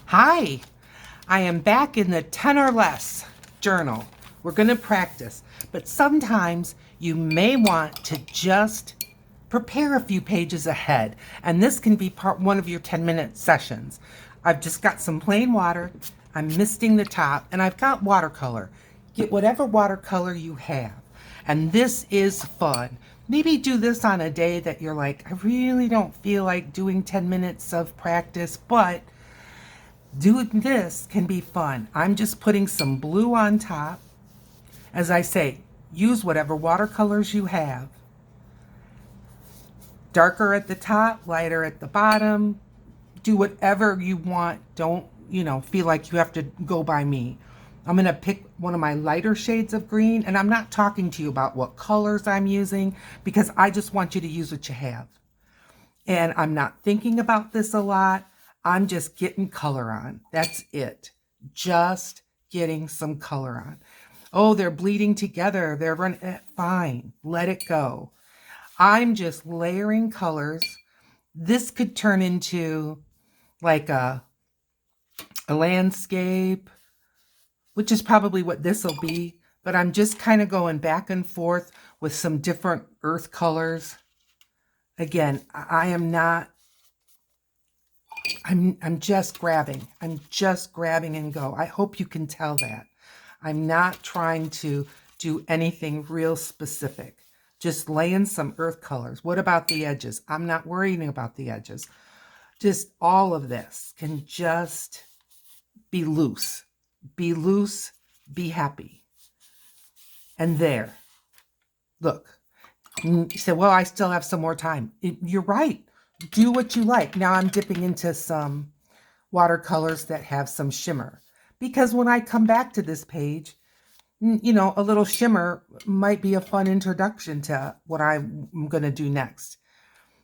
Hi, I am back in the 10 or less journal. We're going to practice, but sometimes you may want to just prepare a few pages ahead, and this can be part one of your 10-minute sessions. I've just got some plain water, I'm misting the top, and I've got watercolor. Get whatever watercolor you have, and this is fun. Maybe do this on a day that you're like, I really don't feel like doing 10 minutes of practice, but doing this can be fun. I'm just putting some blue on top. As I say, use whatever watercolors you have. Darker at the top, lighter at the bottom. Do whatever you want. Don't, feel like you have to go by me. I'm going to pick one of my lighter shades of green, and I'm not talking to you about what colors I'm using because I just want you to use what you have. And I'm not thinking about this a lot. I'm just getting color on. That's it. Just getting some color on. Oh, they're bleeding together. They're running. Fine. Let it go. I'm just layering colors. This could turn into like a landscape, which is probably what this will be. But I'm just kind of going back and forth with some different earth colors. Again, I'm just grabbing. I'm just grabbing and go. I hope you can tell that. I'm not trying to do anything real specific. Just laying some earth colors. What about the edges? I'm not worrying about the edges. Just all of this can just be loose. Be loose, be happy. And there. Look. You say, well, I still have some more time. You're right. Do what you like. Now I'm dipping into some watercolors that have some shimmer. Because when I come back to this page, a little shimmer might be a fun introduction to what I'm going to do next.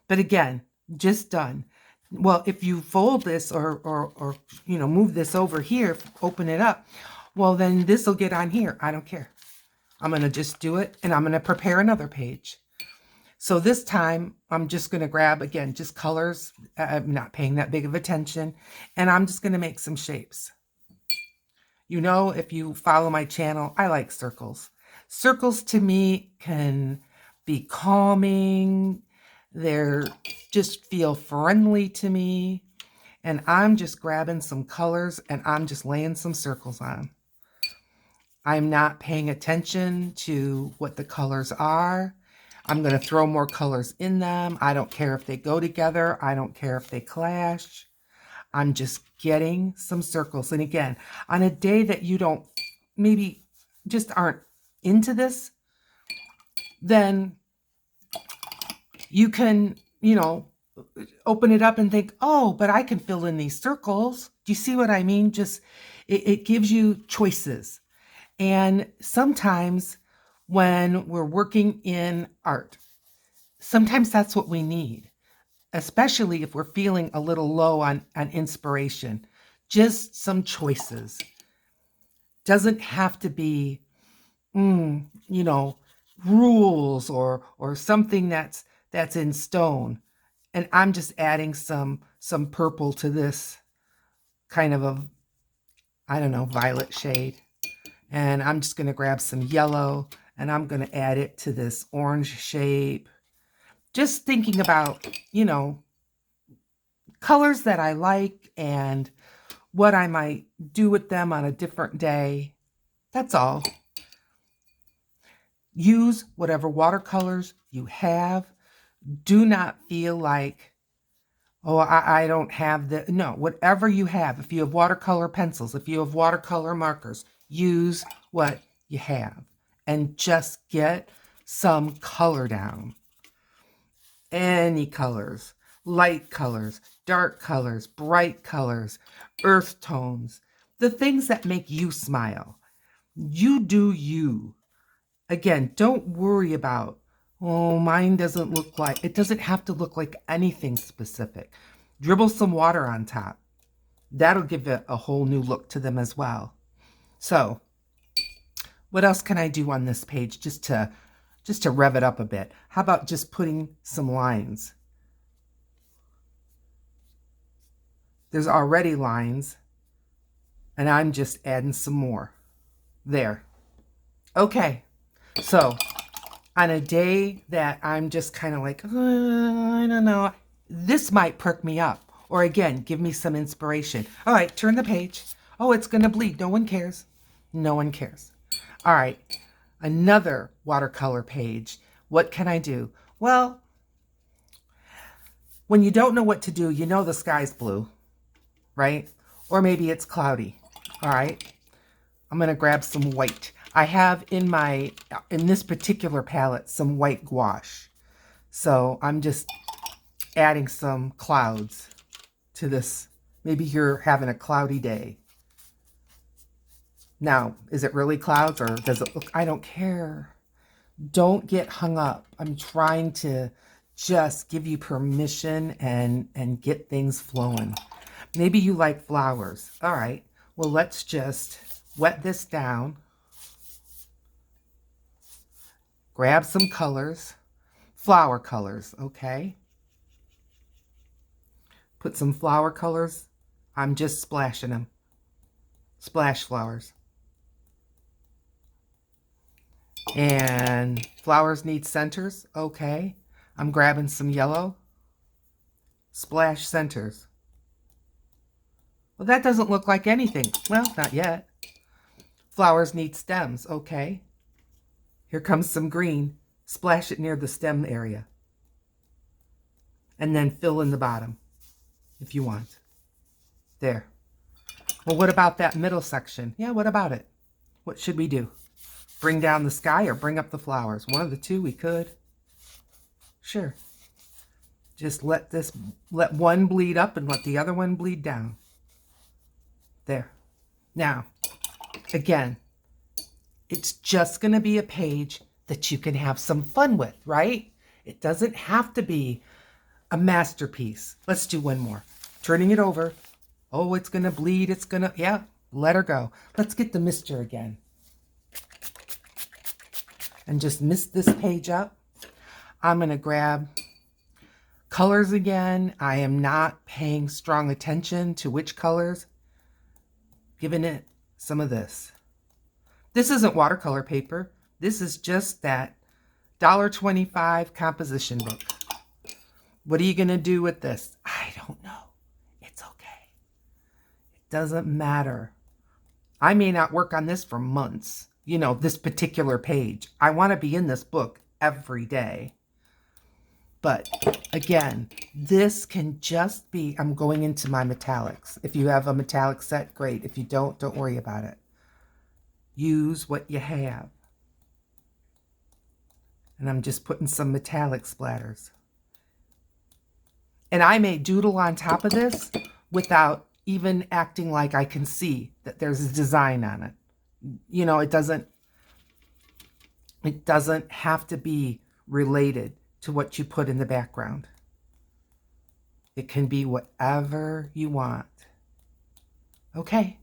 But again, just done. Well, if you fold this or move this over here, open it up, well, then this will get on here. I don't care. I'm going to just do it, and I'm going to prepare another page. So this time, I'm just going to grab, again, just colors. I'm not paying that big of attention. And I'm just going to make some shapes. If you follow my channel, I like circles. Circles to me can be calming. They're just feel friendly to me. And I'm just grabbing some colors and I'm just laying some circles on. I'm not paying attention to what the colors are. I'm going to throw more colors in them. I don't care if they go together. I don't care if they clash. I'm just getting some circles. And again, on a day that you don't, maybe just aren't into this, then you can, open it up and think, oh, but I can fill in these circles. Do you see what I mean? Just, it gives you choices. And sometimes when we're working in art, sometimes that's what we need, especially if we're feeling a little low on inspiration. Just some choices. Doesn't have to be, rules or something that's in stone. And I'm just adding some purple to this kind of a, I don't know, violet shade. And I'm just going to grab some yellow and I'm going to add it to this orange shape. Just thinking about, colors that I like and what I might do with them on a different day. That's all. Use whatever watercolors you have. Do not feel like, oh, I don't have the, no, whatever you have. If you have watercolor pencils, if you have watercolor markers, use what you have and just get some color down. Any colors, light colors, dark colors, bright colors, earth tones, the things that make you smile. You do you. Again, don't worry about, oh, mine doesn't look like, it doesn't have to look like anything specific. Dribble some water on top. That'll give it a whole new look to them as well. So, what else can I do on this page just to rev it up a bit? How about just putting some lines? There's already lines. And I'm just adding some more. There. Okay. So on a day that I'm just kind of like, I don't know, this might perk me up. Or again, give me some inspiration. All right, turn the page. Oh, it's going to bleed. No one cares. No one cares. All right, another watercolor page. What can I do? Well, when you don't know what to do, you know the sky's blue, right? Or maybe it's cloudy. All right, I'm going to grab some white. I have in this particular palette some white gouache. So I'm just adding some clouds to this. Maybe you're having a cloudy day. Now, is it really clouds or does it look? I don't care. Don't get hung up. I'm trying to just give you permission and get things flowing. Maybe you like flowers. All right. Well, let's just wet this down. Grab some colors. Flower colors, okay? Put some flower colors. I'm just splashing them. Splash flowers. And flowers need centers, okay? I'm grabbing some yellow. Splash centers. Well, that doesn't look like anything. Well, not yet. Flowers need stems, okay? Here comes some green. Splash it near the stem area. And then fill in the bottom if you want. There. Well, what about that middle section? Yeah, what about it? What should we do? Bring down the sky or bring up the flowers? One of the two we could. Sure. Just let one bleed up and let the other one bleed down. There. Now, again, it's just going to be a page that you can have some fun with, right? It doesn't have to be a masterpiece. Let's do one more. Turning it over. Oh, it's going to bleed. It's going to, yeah, let her go. Let's get the mister again. And just mist this page up. I'm going to grab colors again. I am not paying strong attention to which colors. Giving it some of this. This isn't watercolor paper. This is just that $1.25 composition book. What are you going to do with this? I don't know. It's okay. It doesn't matter. I may not work on this for months. You know, this particular page. I want to be in this book every day. But again, this can just be, I'm going into my metallics. If you have a metallic set, great. If you don't worry about it. Use what you have. And I'm just putting some metallic splatters. And I may doodle on top of this without even acting like I can see that there's a design on it. You know, it doesn't have to be related to what you put in the background. It can be whatever you want. Okay.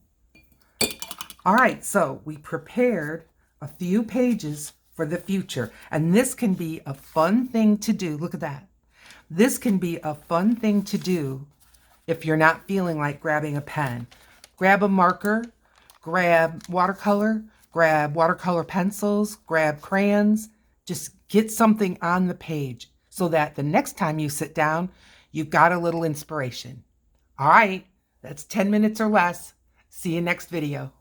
All right, so we prepared a few pages for the future. And this can be a fun thing to do. Look at that. This can be a fun thing to do if you're not feeling like grabbing a pen. Grab a marker, grab watercolor pencils, grab crayons. Just get something on the page so that the next time you sit down, you've got a little inspiration. All right, that's 10 minutes or less. See you next video.